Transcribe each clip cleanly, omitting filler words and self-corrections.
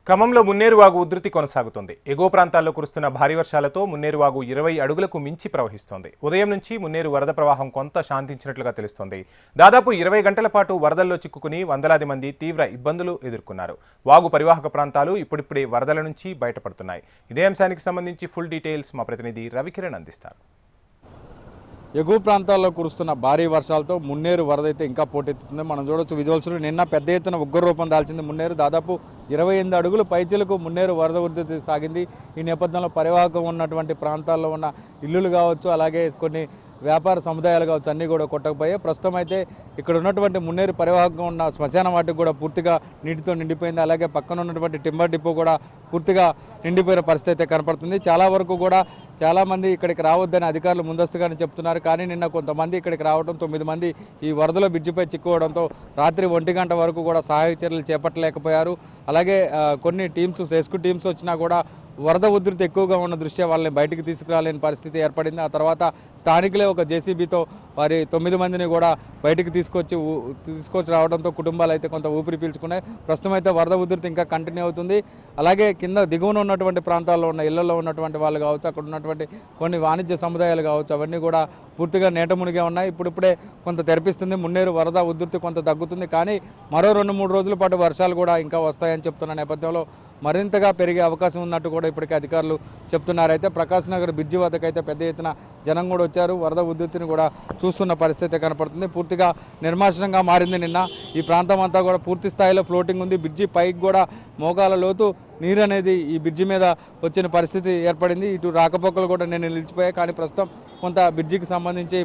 ఖమ్మంలో మున్నేరువాగు ఉధృతి కొనసాగుతోంది. ఎగువ ప్రాంతాల్లో కురుస్తున్న భారీ వర్షాలతో మున్నేరువాగు 20 అడుగులకు మించి ప్రవహిస్తోంది. ఉదయం నుంచి మున్నేరు వరద ప్రవాహం కొంత శాంతించినట్లుగా తెలుస్తోంది. దాదాపు 20 గంటల పాటు వరదల్లో చిక్కుకుని వందలాది మంది తీవ్ర ఇబ్బందులు ఎదుర్కొన్నారు. వాగు పరివాహక ప్రాంతాలు ఇప్పుడిప్పుడే వరదల నుంచి బయటపడుతున్నాయి. ఇదే అంశానికి సంబంధించి ఫుల్ డీటెయిల్స్ మా ప్రతినిధి రవికిరణ్ అందిస్తారు. ఎగువ ప్రాంతాల్లో కురుస్తున్న భారీ వర్షాలతో మున్నేరు వరద అయితే ఇంకా పోటెత్తుతుంది. మనం చూడొచ్చు విజువల్స్లో నిన్న పెద్ద ఎత్తున ఉగ్ర రూపం దాల్చింది మున్నేరు. దాదాపు 28 అడుగులు పైచిలకు మున్నేరు వరద ఉధృతి సాగింది. ఈ నేపథ్యంలో పరివాహకం ఉన్నటువంటి ప్రాంతాల్లో ఉన్న ఇల్లులు కావచ్చు, అలాగే కొన్ని వ్యాపార సముదాయాలు కావచ్చు, అన్నీ కూడా కొట్టకపోయాయి. ప్రస్తుతం అయితే ఇక్కడ ఉన్నటువంటి మున్నేరు పరివాహకం ఉన్న శ్మశాన వాటికి కూడా పూర్తిగా నీటితో నిండిపోయింది. అలాగే పక్కన ఉన్నటువంటి టింబర్ డిపో కూడా పూర్తిగా నిండిపోయిన పరిస్థితి అయితే కనపడుతుంది. చాలా వరకు కూడా చాలామంది ఇక్కడికి రావద్దని అధికారులు ముందస్తుగానే చెప్తున్నారు. కానీ నిన్న కొంతమంది ఇక్కడికి రావడం, 9 మంది ఈ వరదలో బ్రిడ్జిపై చిక్కుకోవడంతో రాత్రి 1 గంట వరకు కూడా సహాయక చర్యలు చేపట్టలేకపోయారు. అలాగే కొన్ని టీమ్స్, రెస్క్యూ టీమ్స్ వచ్చినా కూడా వరద ఉధృతి ఎక్కువగా ఉన్న దృష్ట్యా వాళ్ళని బయటికి తీసుకురాలేని పరిస్థితి ఏర్పడింది. ఆ తర్వాత స్థానికులే ఒక జేసీబీతో వారి 9 మందిని కూడా బయటికి తీసుకొచ్చి రావడంతో కుటుంబాలు అయితే కొంత ఊపిరి పీల్చుకున్నాయి. ప్రస్తుతం అయితే వరద ఉధృతి ఇంకా కంటిన్యూ అవుతుంది. అలాగే కింద దిగువన ఉన్నటువంటి ప్రాంతాల్లో ఉన్న ఇళ్లలో ఉన్నటువంటి వాళ్ళు కావచ్చు, అక్కడ ఉన్నటువంటి కొన్ని వాణిజ్య సముదాయాలు కావచ్చు, అవన్నీ కూడా పూర్తిగా నీట మునిగే ఉన్నాయి. ఇప్పుడిప్పుడే కొంత తెరపిస్తుంది. మున్నేరు వరద ఉధృతి కొంత తగ్గుతుంది. కానీ మరో 2-3 రోజుల పాటు వర్షాలు కూడా ఇంకా వస్తాయని చెప్తున్న నేపథ్యంలో మరింతగా పెరిగే అవకాశం ఉన్నట్టు కూడా ఇప్పటికే అధికారులు చెప్తున్నారు. అయితే ప్రకాశ్ నగర్ బ్రిడ్జి వద్దకైతే పెద్ద ఎత్తున జనం కూడా వచ్చారు. వరద ఉధృతిని కూడా చూస్తున్న పరిస్థితి కనపడుతుంది. పూర్తిగా నిర్మానుష్యంగా మారింది. నిన్న ఈ ప్రాంతం అంతా కూడా పూర్తి స్థాయిలో ఫ్లోటింగ్ ఉంది. బ్రిడ్జి పైకి కూడా మోకాల లోతు నీరు అనేది ఈ బ్రిడ్జి మీద వచ్చిన పరిస్థితి ఏర్పడింది. ఇటు రాకపోకలు కూడా నేను నిలిచిపోయాయి. కానీ ప్రస్తుతం కొంత బ్రిడ్జికి సంబంధించి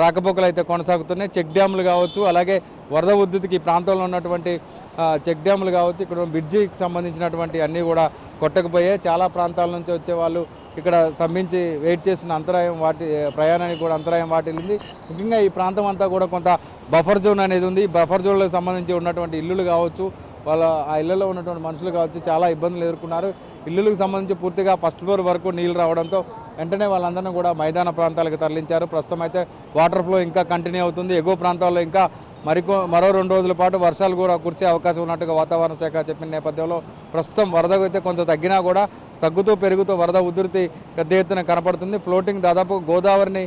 రాకపోకలు అయితే కొనసాగుతున్నాయి. చెక్ డ్యాములు కావచ్చు, అలాగే వరద ఉధృతికి ఈ ప్రాంతంలో ఉన్నటువంటి చెక్ డ్యాములు కావచ్చు, ఇక్కడ బ్రిడ్జికి సంబంధించినటువంటి అన్నీ కూడా కొట్టకపోయాయి. చాలా ప్రాంతాల నుంచి వచ్చే వాళ్ళు ఇక్కడ స్తంభించి వెయిట్ చేసిన అంతరాయం ప్రయాణానికి కూడా అంతరాయం వాటిల్లింది. ముఖ్యంగా ఈ ప్రాంతం అంతా కూడా కొంత బఫర్ జోన్ అనేది ఉంది. బఫర్ జోన్లకు సంబంధించి ఉన్నటువంటి ఇల్లులు కావచ్చు, ఆ ఇళ్లలో ఉన్నటువంటి మనుషులు కావచ్చు, చాలా ఇబ్బందులు ఎదుర్కొన్నారు. ఇల్లులకు సంబంధించి పూర్తిగా ఫస్ట్ ఫ్లోర్ వరకు నీళ్లు రావడంతో వెంటనే వాళ్ళందరినీ కూడా మైదాన ప్రాంతాలకు తరలించారు. ప్రస్తుతం అయితే వాటర్ ఫ్లో ఇంకా కంటిన్యూ అవుతుంది. ఎగువ ప్రాంతాల్లో ఇంకా మరో 2 రోజుల పాటు వర్షాలు కూడా కురిసే అవకాశం ఉన్నట్టుగా వాతావరణ శాఖ చెప్పిన నేపథ్యంలో ప్రస్తుతం వరద అయితే కొంత తగ్గినా కూడా పెరుగుతూ వరద ఉధృతి పెద్ద ఎత్తున కనపడుతుంది. ఫ్లోటింగ్ దాదాపు గోదావరిని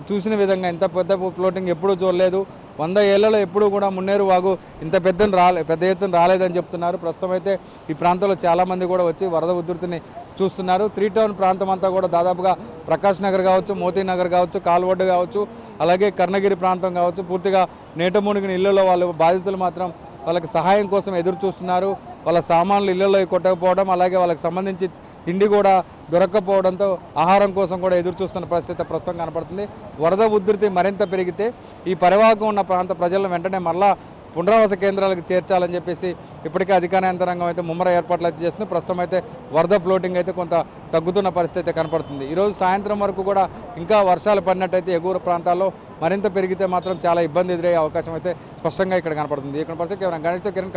చూసిన విధంగా ఇంత పెద్ద ఫ్లోటింగ్ ఎప్పుడూ చూడలేదు. 100 ఏళ్లలో ఎప్పుడూ కూడా మున్నేరు వాగు ఇంత పెద్ద ఎత్తున రాలేదని చెప్తున్నారు. ప్రస్తుతం అయితే ఈ ప్రాంతంలో చాలామంది కూడా వచ్చి వరద ఉధృతిని చూస్తున్నారు. 3 టౌన్ ప్రాంతం అంతా కూడా దాదాపుగా ప్రకాష్ నగర్ కావచ్చు, మోతీ నగర్ కావచ్చు, కాల్వడ్డు కావచ్చు, అలాగే కర్ణగిరి ప్రాంతం కావచ్చు, పూర్తిగా నీట మునిగిన ఇళ్లలో వాళ్ళు బాధితులు మాత్రం వాళ్ళకి సహాయం కోసం ఎదురు చూస్తున్నారు. వాళ్ళ సామాన్లు ఇళ్లలో కొట్టకపోవడం, అలాగే వాళ్ళకి సంబంధించి తిండి కూడా దొరక్కపోవడంతో ఆహారం కోసం కూడా ఎదురు చూస్తున్న పరిస్థితి ప్రస్తుతం కనపడుతుంది. వరద ఉధృతి మరింత పెరిగితే ఈ పరివాహకం ఉన్న ప్రాంత ప్రజలను వెంటనే మరలా పునరావాస కేంద్రాలకు చేర్చాలని చెప్పేసి ఇప్పటికే అధికార యంత్రాంగం అయితే ముమ్మర ఏర్పాట్లు అయితే చేస్తుంది. ప్రస్తుతం అయితే వరద ఫ్లోటింగ్ అయితే కొంత తగ్గుతున్న పరిస్థితి అయితే కనపడుతుంది. ఈరోజు సాయంత్రం వరకు కూడా ఇంకా వర్షాలు పడినట్టయితే ఎగువ ప్రాంతాల్లో మరింత పెరిగితే మాత్రం చాలా ఇబ్బంది ఎదురయ్యే అవకాశం అయితే స్పష్టంగా ఇక్కడ కనపడుతుంది. ఇక్కడ పరిస్థితి గణేష్తో కిరణ్.